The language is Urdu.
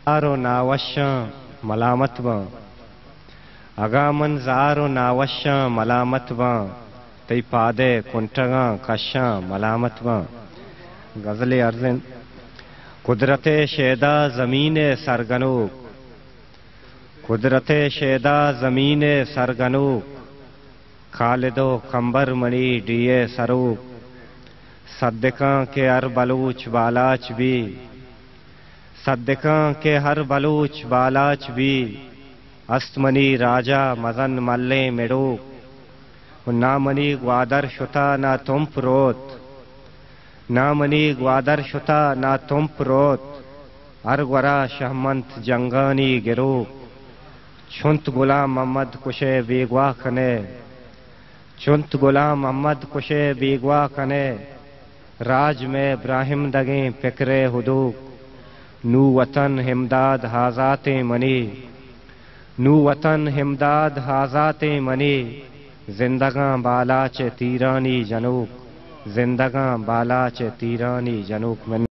زارو ناوشاں ملامت باں اگا من زارو ناوشاں ملامت باں تی پادے کنٹگاں کشاں ملامت باں۔ غزل ارزن قدرت شیدا زمین سرگنوک قدرت شیدا زمین سرگنوک خالد و کمبر منی ڈیے سروک صدقاں کے ہر بلوچ بالاچ بھی صدقاں کے ہر بلوچ بالاچ بھی است منی راجا مزن ملے میڈوک نہ منی گوادر شتا نہ تم پروت نہ منی گوادر شتا نہ تم پروت ارگورا شہمنت جنگانی گروک چھنت غلام محمد کشے بیگوا کنے چنت غلام محمد کشے بیگوا کنے راج میں ابراہیم دگیں فکرے حدوق نو وطن ہمداد حاضات منی نو وطن ہمداد حاضات منی زندگاں بالا چے تیرانی جنوک زندگاں بالا چے تیرانی جنوک من